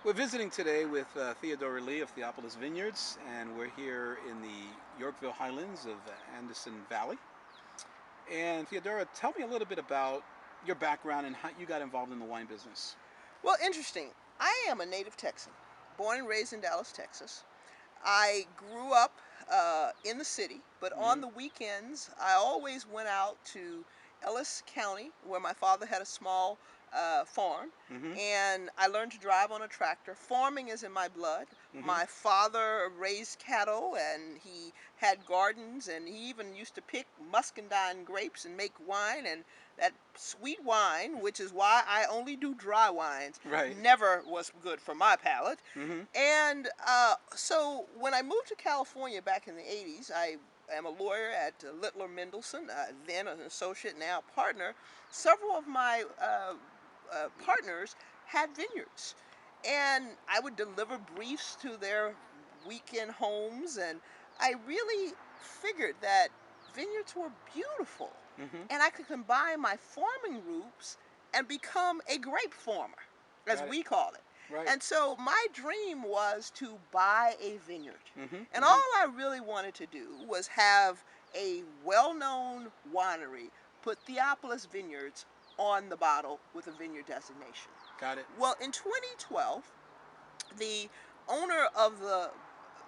We're visiting today with Theodora Lee of Theopolis Vineyards, and we're here in the Yorkville Highlands of Anderson Valley. And Theodora, tell me a little bit about your background and how you got involved in the wine business. Well, interesting. I am a native Texan, born and raised in Dallas, Texas. I grew up in the city, but on Hmm. the weekends, I always went out to Ellis County, where my father had a small farm, Hmm. and I learned to drive on a tractor. Farming is in my blood. Hmm. My father raised cattle, and he had gardens, and he even used to pick muscadine grapes and make wine, and that sweet wine, which is why I only do dry wines, Right. never was good for my palate. Hmm. And so when I moved to California back in the 80s, I am a lawyer at Littler Mendelsohn, then an associate, now a partner. Several of my partners had vineyards. And I would deliver briefs to their weekend homes. And I really figured that vineyards were beautiful. Hmm. And I could combine my farming roots and become a grape farmer, as Got it. we call it. Right. And so my dream was to buy a vineyard. Hmm. And all Hmm. I really wanted to do was have a well-known winery put Theopolis Vineyards on the bottle with a vineyard designation. Got it. Well, in 2012, the owner of the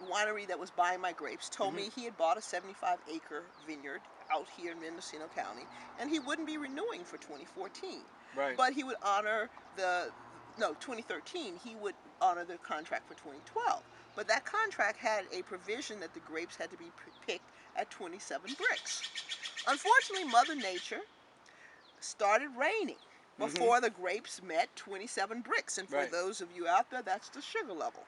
winery that was buying my grapes told Hmm. me he had bought a 75-acre vineyard out here in Mendocino County, and he wouldn't be renewing for 2014. Right. But he would honor the, no, 2013, he would honor the contract for 2012. But that contract had a provision that the grapes had to be picked at 27 bricks. Unfortunately, Mother Nature started raining Hmm. before the grapes met 27 bricks. And for Right. those of you out there, that's the sugar level.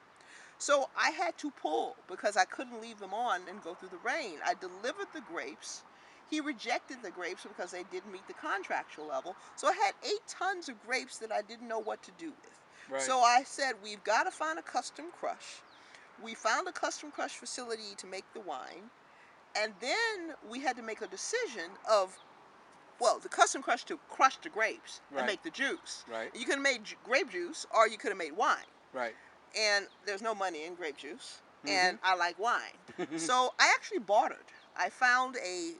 So I had to pull because I couldn't leave them on and go through the rain. I delivered the grapes. He rejected the grapes because they didn't meet the contractual level. So I had 8 tons of grapes that I didn't know what to do with. Right. So I said, we've got to find a custom crush. We found a custom crush facility to make the wine. And then we had to make a decision of, well, the custom crush to crush the grapes and Right. make the juice. Right. You could have made grape juice, or you could have made wine. Right. And there's no money in grape juice, Hmm. and I like wine. So I actually bartered. I found a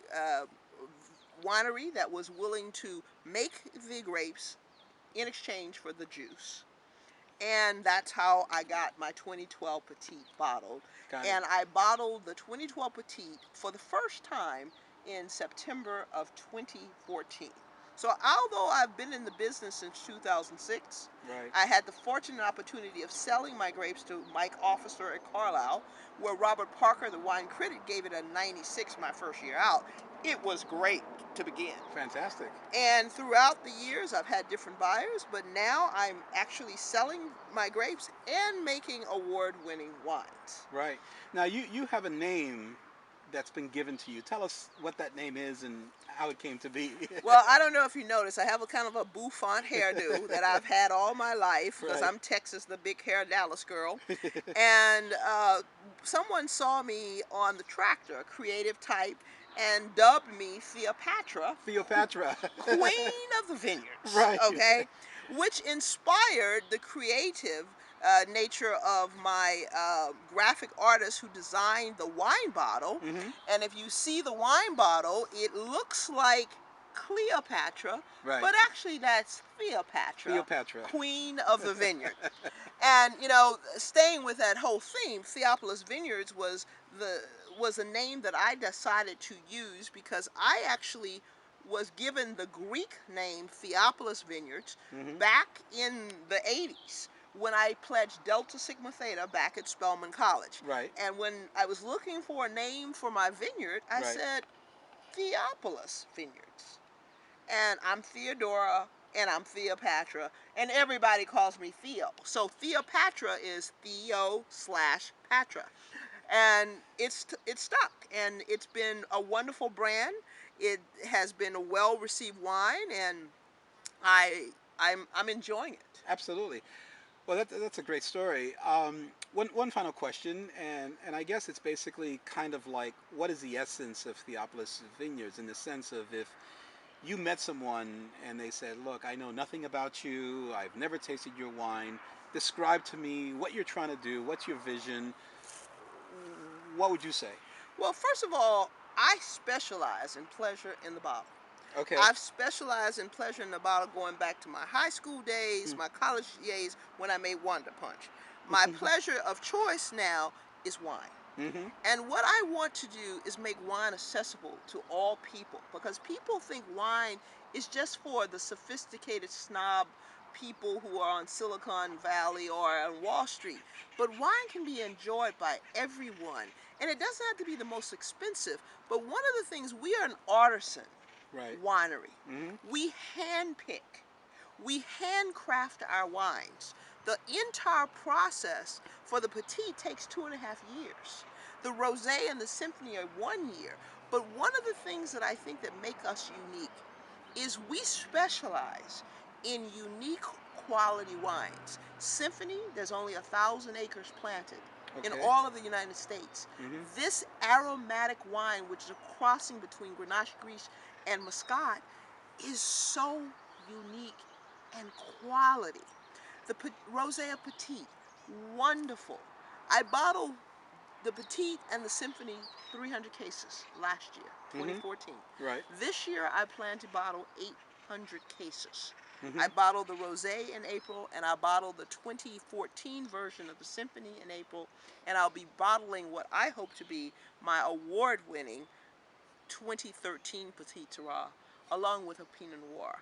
winery that was willing to make the grapes in exchange for the juice. And that's how I got my 2012 Petite bottled. Got it. And I bottled the 2012 Petite for the first time in September of 2014. So although I've been in the business since 2006, Right. I had the fortunate opportunity of selling my grapes to Mike Officer at Carlisle, where Robert Parker, the wine critic, gave it a 96 my first year out. It was great to begin. Fantastic. And throughout the years, I've had different buyers, but now I'm actually selling my grapes and making award-winning wines. Right. Now you have a name that's been given to you. Tell us what that name is and how it came to be. Well, I don't know if you noticed, I have a kind of a bouffant hairdo that I've had all my life because Right. I'm Texas, the big hair Dallas girl. And someone saw me on the tractor, a creative type, and dubbed me Theo-patra, Theopatra. Queen of the Vineyards, Right. okay? Which inspired the creative nature of my graphic artist who designed the wine bottle. Hmm. And if you see the wine bottle, it looks like Cleopatra, Right. but actually that's Theopatra, Theopatra. Queen of the Vineyard. And staying with that whole theme, Theopolis Vineyards was a name that I decided to use because I actually was given the Greek name Theopolis Vineyards Hmm. back in the 80s when I pledged Delta Sigma Theta back at Spelman College. Right. And when I was looking for a name for my vineyard, I Right. said Theopolis Vineyards. And I'm Theodora, and I'm Theopatra, and everybody calls me Theo. So Theopatra is Theo/Patra, and it's stuck, and it's been a wonderful brand. It has been a well-received wine, and I'm enjoying it. Absolutely. Well, that's a great story. One final question, and I guess it's basically kind of like, what is the essence of Theopolis Vineyards in the sense of if you met someone and they said, look, I know nothing about you, I've never tasted your wine, describe to me what you're trying to do, what's your vision, what would you say? Well, first of all, I specialize in pleasure in the bottle. Okay. I've specialized in pleasure in the bottle going back to my high school days, Mm. my college days when I made Wonder Punch. My pleasure of choice now is wine. Hmm. And what I want to do is make wine accessible to all people because people think wine is just for the sophisticated snob people who are on Silicon Valley or on Wall Street. But wine can be enjoyed by everyone. And it doesn't have to be the most expensive. But one of the things, we are an artisan Right. winery. Hmm. We handpick, we handcraft our wines. The entire process for the Petit takes 2.5 years. The Rosé and the Symphony are 1 year. But one of the things that I think that make us unique is we specialize in unique quality wines. Symphony, there's only 1,000 acres planted in Okay. all of the United States. Hmm. This aromatic wine, which is a crossing between Grenache Greece and Muscat, is so unique and quality. The Rosé Petit, wonderful. I bottled the Petite and the Symphony 300 cases last year, Hmm. 2014. Right. This year I plan to bottle 800 cases. Hmm. I bottled the Rosé in April, and I bottled the 2014 version of the Symphony in April, and I'll be bottling what I hope to be my award-winning 2013 Petit-Tara, along with a Pinot Noir.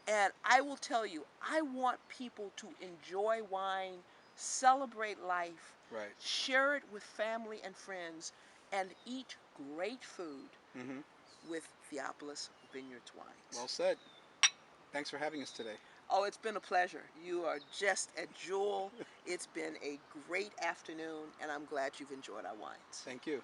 And I will tell you, I want people to enjoy wine, celebrate life, Right. share it with family and friends, and eat great food Hmm. with Theopolis Vineyards wines. Well said. Thanks for having us today. Oh, it's been a pleasure. You are just a jewel. It's been a great afternoon, and I'm glad you've enjoyed our wines. Thank you.